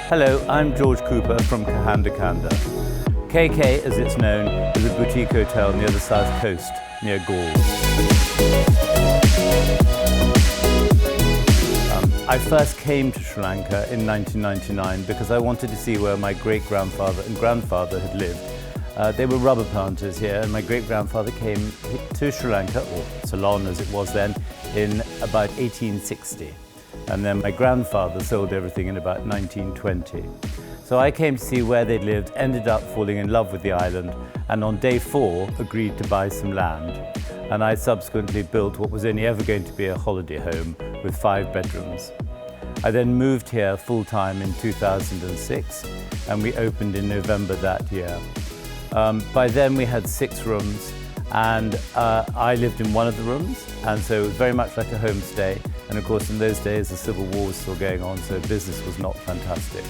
Hello, I'm George Cooper from Kahanda Kanda. KK, as it's known, is a boutique hotel near the south coast, near Galle. I first came to Sri Lanka in 1999 because I wanted to see where my great-grandfather and grandfather had lived. They were rubber planters here, and my great-grandfather came to Sri Lanka, or Ceylon as it was then, in about 1860. And then my grandfather sold everything in about 1920. So I came to see where they'd lived, ended up falling in love with the island, and on day 4 agreed to buy some land. And I subsequently built what was only ever going to be a holiday home with 5 bedrooms. I then moved here full-time in 2006, and we opened in November that year. By then we had 6 rooms, and I lived in one of the rooms, and so it was very much like a homestay. And of course, in those days, the Civil War was still going on, so business was not fantastic.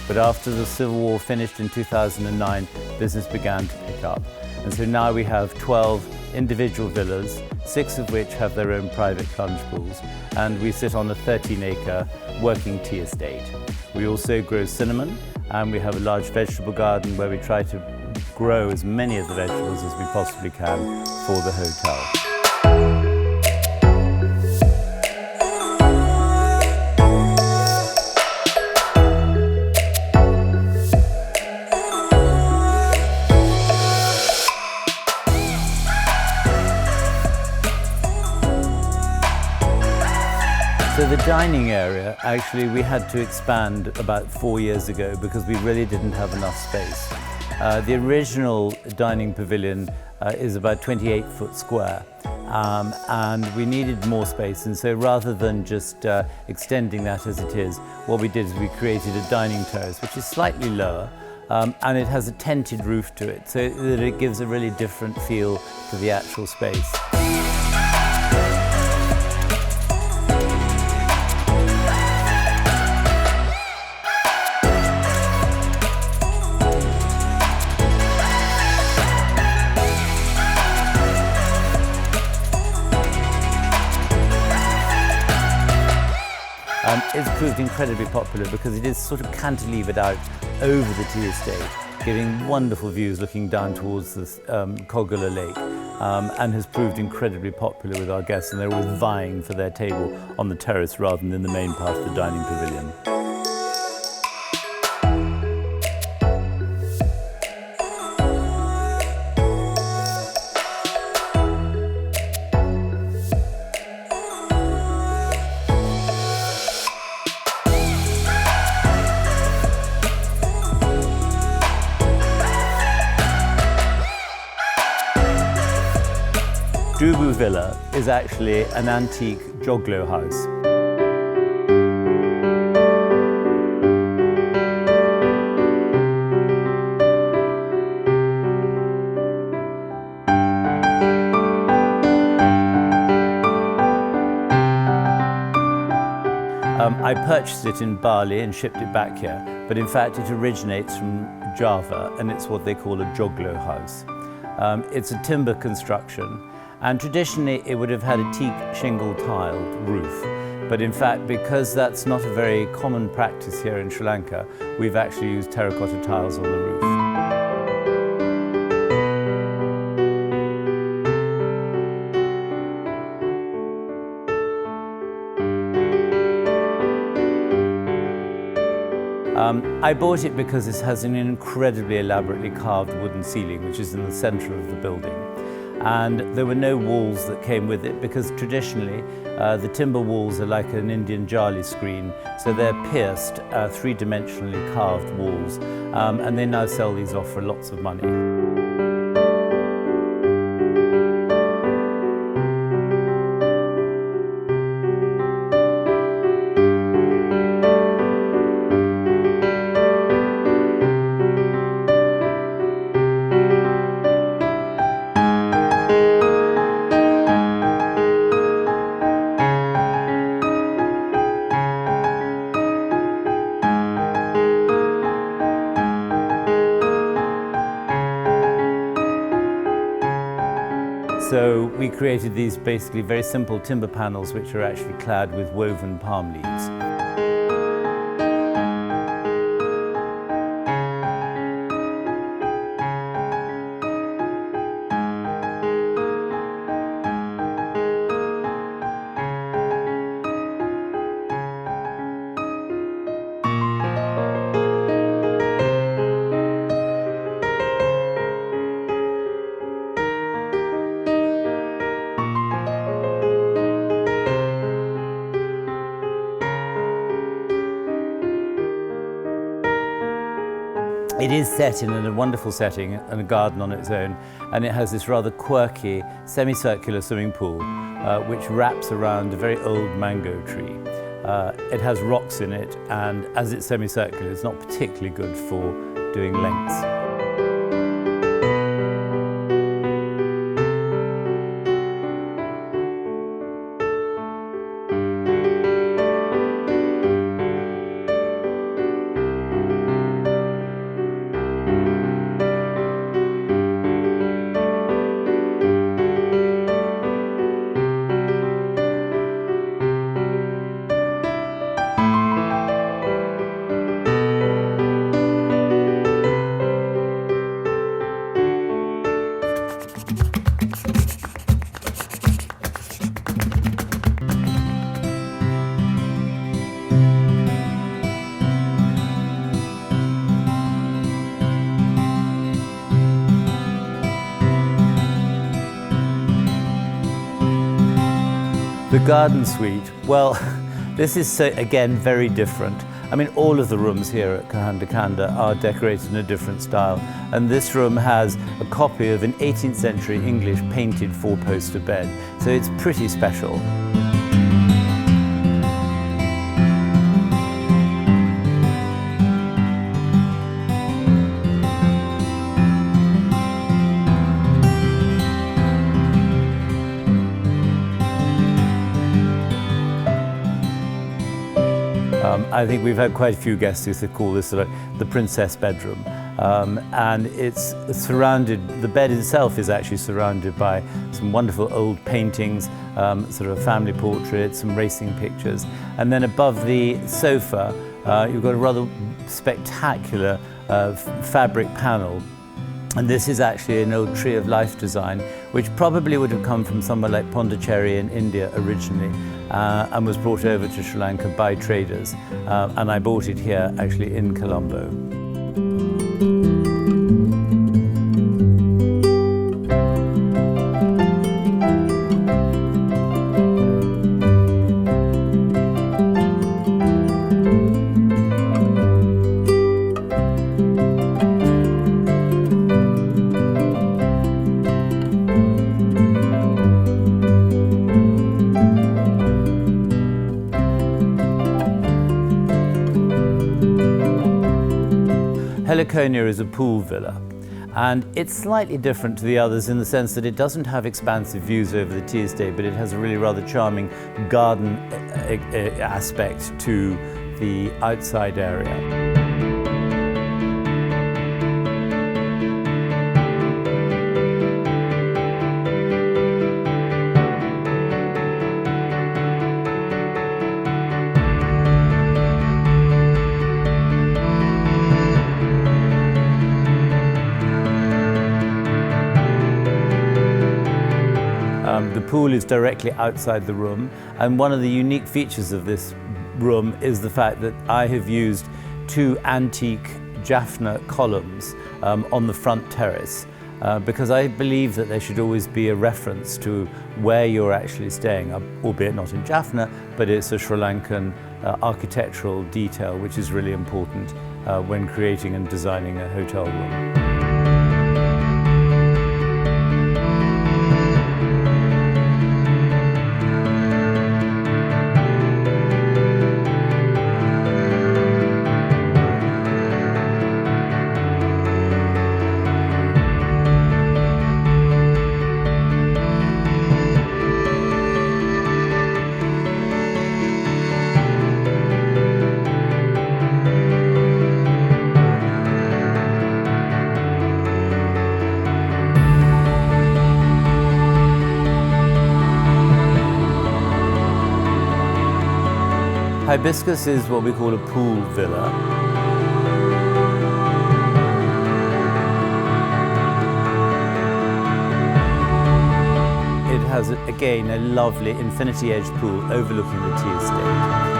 But after the Civil War finished in 2009, business began to pick up. And so now we have 12 individual villas, 6 of which have their own private plunge pools, and we sit on a 13-acre working tea estate. We also grow cinnamon, and we have a large vegetable garden where we try to grow as many of the vegetables as we possibly can for the hotel. So the dining area, actually, we had to expand about 4 years ago because we really didn't have enough space. The original dining pavilion is about 28 foot square, and we needed more space. And so rather than just extending that as it is, what we did is we created a dining terrace, which is slightly lower, and it has a tented roof to it, so that it gives a really different feel to the actual space. It's proved incredibly popular because it is sort of cantilevered out over the tea estate, giving wonderful views looking down towards the Galle Lake, and has proved incredibly popular with our guests, and they're always vying for their table on the terrace rather than in the main part of the dining pavilion. Dubu Villa is actually an antique joglo house. I purchased it in Bali and shipped it back here, but in fact it originates from Java, and it's what they call a joglo house. It's a timber construction, and traditionally it would have had a teak shingle tiled roof. But in fact, because that's not a very common practice here in Sri Lanka, we've actually used terracotta tiles on the roof. I bought it because this has an incredibly elaborately carved wooden ceiling, which is in the center of the building. And there were no walls that came with it because traditionally the timber walls are like an Indian jali screen, so they're pierced, 3-dimensionally carved walls, and they now sell these off for lots of money. So we created these basically very simple timber panels which are actually clad with woven palm leaves. It is set in a wonderful setting and a garden on its own, and it has this rather quirky semicircular swimming pool which wraps around a very old mango tree. It has rocks in it, and as it's semicircular, it's not particularly good for doing lengths. The garden suite, well, this is again very different. I mean, all of the rooms here at Kahanda Kanda are decorated in a different style, and this room has a copy of an 18th century English painted four-poster bed, so it's pretty special. I think we've had quite a few guests who call this sort of the princess bedroom. And it's surrounded, the bed itself is actually surrounded by some wonderful old paintings, sort of family portraits, some racing pictures. And then above the sofa, you've got a rather spectacular fabric panel. And this is actually an old tree of life design, which probably would have come from somewhere like Pondicherry in India originally, and was brought over to Sri Lanka by traders. And I bought it here, actually in Colombo. Heliconia is a pool villa, and it's slightly different to the others in the sense that it doesn't have expansive views over the tea estate, but it has a really rather charming garden aspect to the outside area. The pool is directly outside the room, and one of the unique features of this room is the fact that I have used two antique Jaffna columns on the front terrace because I believe that there should always be a reference to where you're actually staying, albeit not in Jaffna, but it's a Sri Lankan architectural detail which is really important when creating and designing a hotel room. Hibiscus is what we call a pool villa. It has, again, a lovely infinity-edged pool overlooking the tea estate.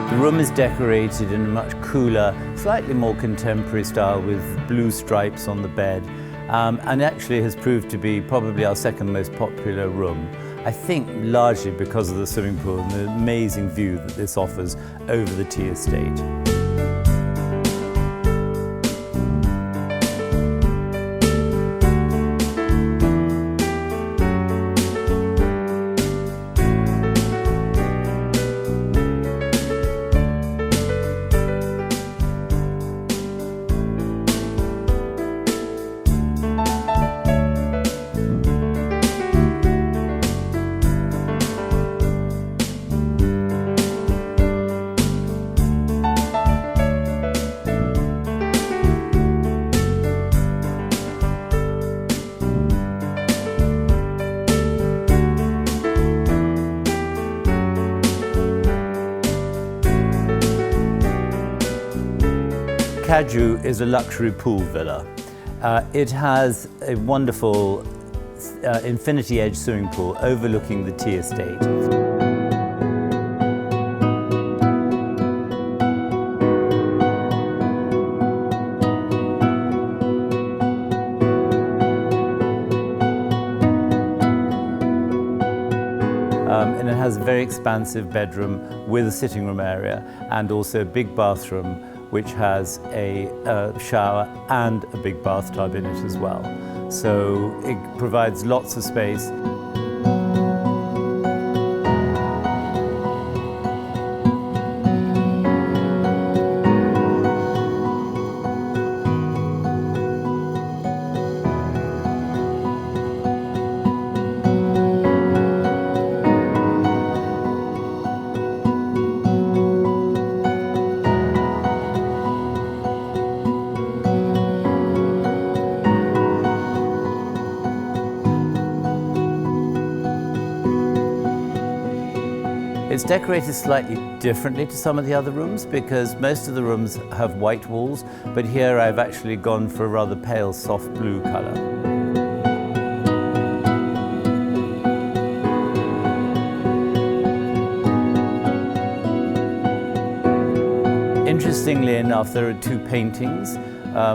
The room is decorated in a much cooler, slightly more contemporary style with blue stripes on the bed, and actually has proved to be probably our second most popular room. I think largely because of the swimming pool and the amazing view that this offers over the tea estate. Kaju is a luxury pool villa. It has a wonderful infinity edge swimming pool overlooking the tea estate. And it has a very expansive bedroom with a sitting room area and also a big bathroom which has a shower and a big bathtub in it as well. So it provides lots of space. It's decorated slightly differently to some of the other rooms because most of the rooms have white walls, but here I've actually gone for a rather pale soft blue colour. Interestingly enough, there are two paintings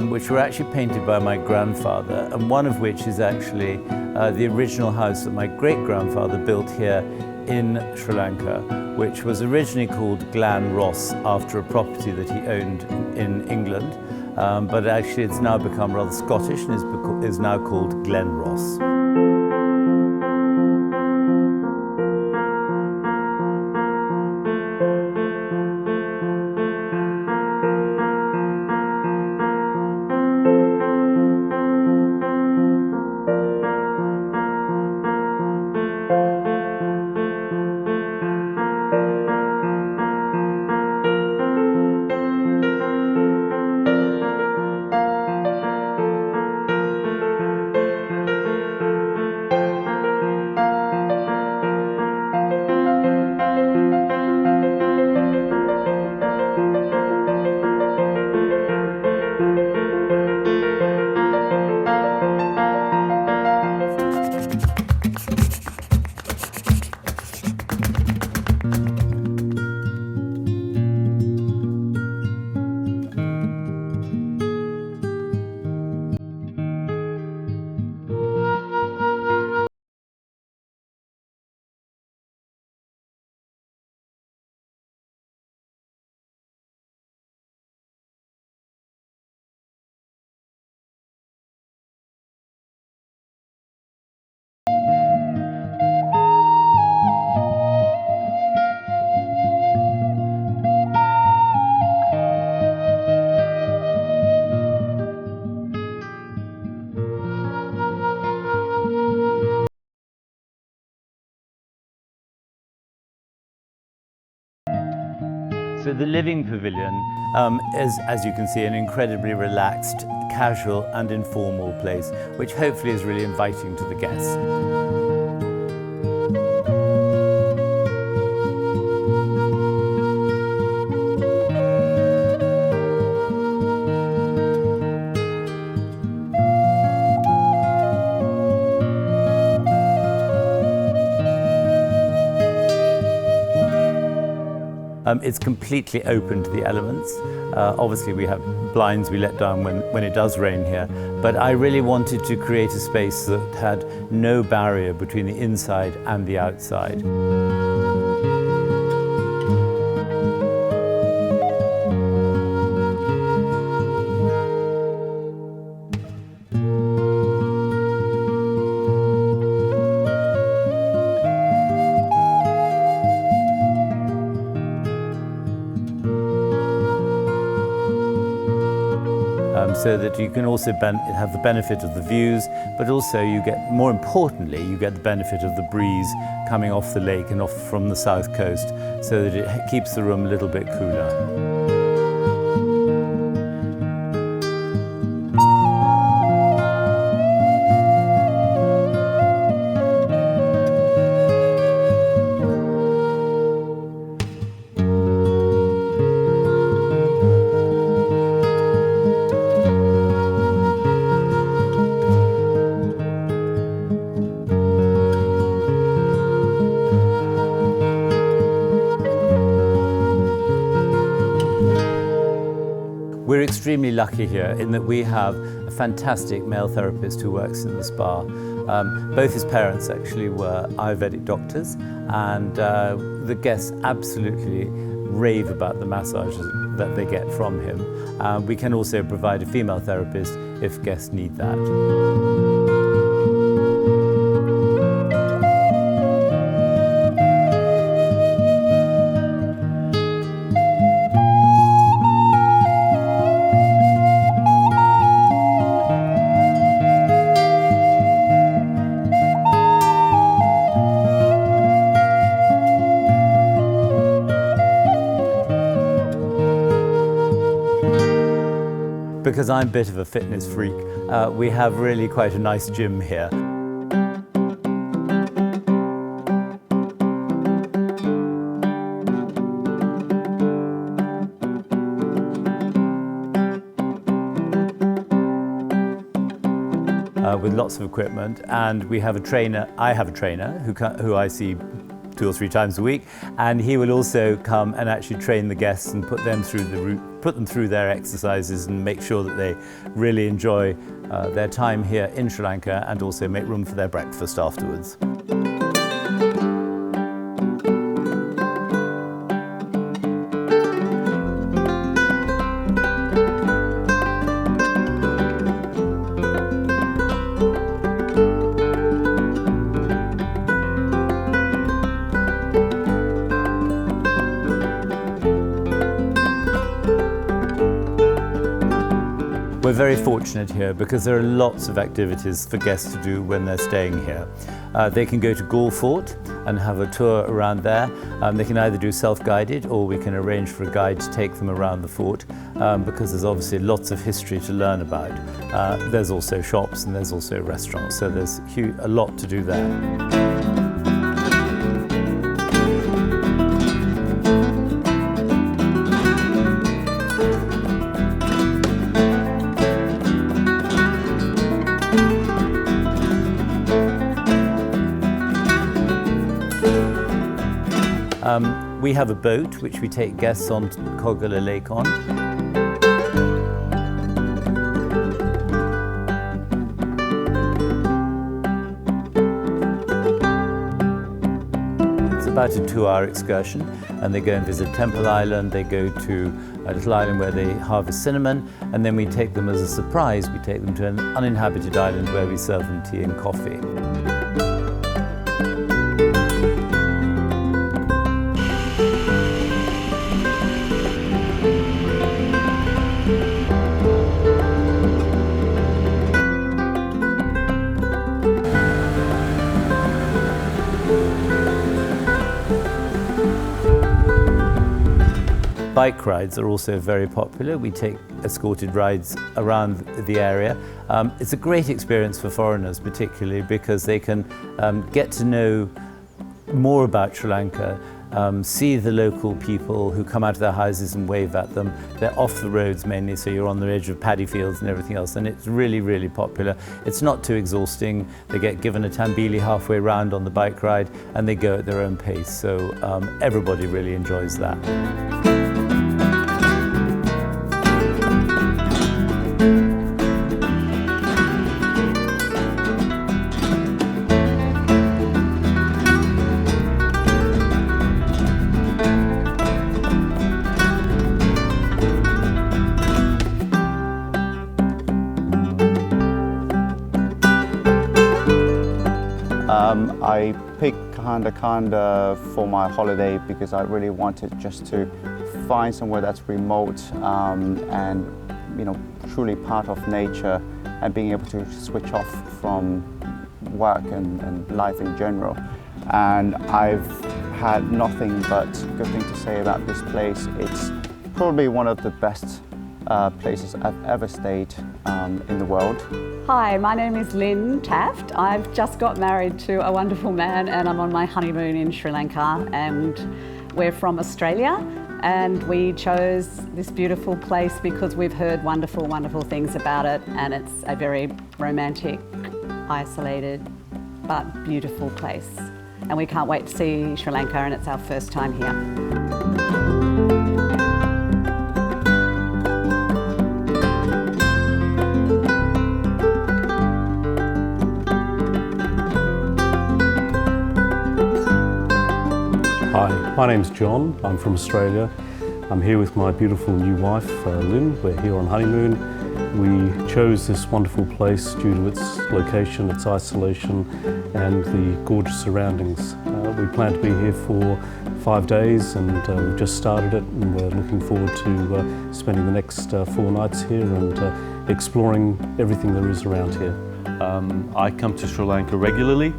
which were actually painted by my grandfather, and one of which is actually the original house that my great-grandfather built here in Sri Lanka, which was originally called Glan Ross after a property that he owned in England, but actually it's now become rather Scottish and is now called Glen Ross. So the living pavilion is, as you can see, an incredibly relaxed, casual and informal place, which hopefully is really inviting to the guests. It's completely open to the elements. Obviously we have blinds we let down when it does rain here, but I really wanted to create a space that had no barrier between the inside and the outside. So that you can also have the benefit of the views, but also you get, more importantly, you get the benefit of the breeze coming off the lake and off from the south coast, so that it keeps the room a little bit cooler. We're extremely lucky here in that we have a fantastic male therapist who works in the spa. Both his parents actually were Ayurvedic doctors, and the guests absolutely rave about the massages that they get from him. We can also provide a female therapist if guests need that. Because I'm a bit of a fitness freak, we have really quite a nice gym here. With lots of equipment, and we have a trainer. I have a trainer who I see 2 or 3 times a week, and he will also come and actually train the guests and put them through their exercises and make sure that they really enjoy their time here in Sri Lanka, and also make room for their breakfast afterwards. We're very fortunate here because there are lots of activities for guests to do when they're staying here. They can go to Galle Fort and have a tour around there. They can either do self-guided, or we can arrange for a guide to take them around the fort, because there's obviously lots of history to learn about. There's also shops and there's also restaurants, so there's a lot to do there. We have a boat which we take guests on to Galle Lake on. It's about a 2-hour excursion, and they go and visit Temple Island. They go to a little island where they harvest cinnamon, and then we take them as a surprise. We take them to an uninhabited island where we serve them tea and coffee. Bike rides are also very popular. We take escorted rides around the area. It's a great experience for foreigners, particularly because they can get to know more about Sri Lanka see the local people who come out of their houses and wave at them. They're off the roads mainly, so you're on the edge of paddy fields and everything else, and it's really, really popular. It's not too exhausting. They get given a tambili halfway round on the bike ride, and they go at their own pace, so everybody really enjoys that. I picked Kahanda Kanda for my holiday because I really wanted just to find somewhere that's remote and truly part of nature, and being able to switch off from work and life in general. And I've had nothing but good things to say about this place. It's probably one of the best places I've ever stayed in the world. Hi, my name is Lynn Taft. I've just got married to a wonderful man and I'm on my honeymoon in Sri Lanka, and we're from Australia, and we chose this beautiful place because we've heard wonderful, wonderful things about it, and it's a very romantic, isolated but beautiful place. And we can't wait to see Sri Lanka, and it's our first time here. Hi, my name's John. I'm from Australia. I'm here with my beautiful new wife, Lynn. We're here on honeymoon. We chose this wonderful place due to its location, its isolation, and the gorgeous surroundings. We plan to be here for 5 days, and we've just started it, and we're looking forward to spending the next 4 nights here and exploring everything there is around here. I come to Sri Lanka regularly,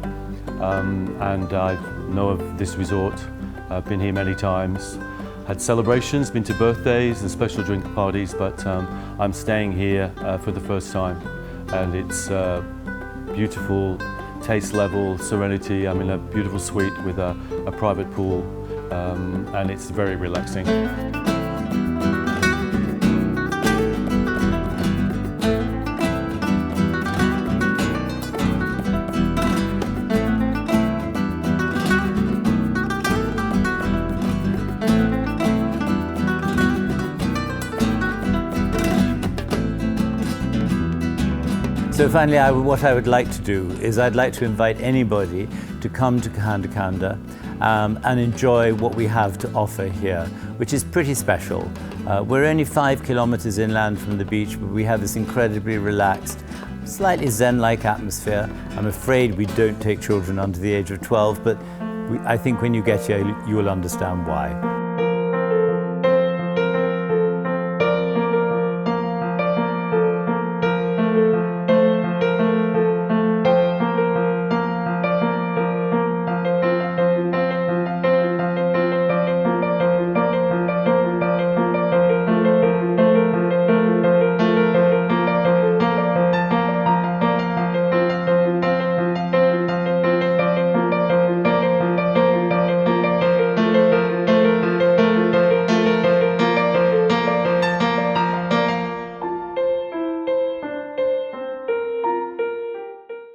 and I know of this resort. I've been here many times, had celebrations, been to birthdays and special drink parties, but I'm staying here for the first time, and it's beautiful taste level, serenity. I'm in a beautiful suite with a private pool, and it's very relaxing. So finally, what I would like to do is I'd like to invite anybody to come to Kahanda Kanda and enjoy what we have to offer here, which is pretty special. We're only 5 kilometers inland from the beach, but we have this incredibly relaxed, slightly zen-like atmosphere. I'm afraid we don't take children under the age of 12, but I think when you get here, you will understand why.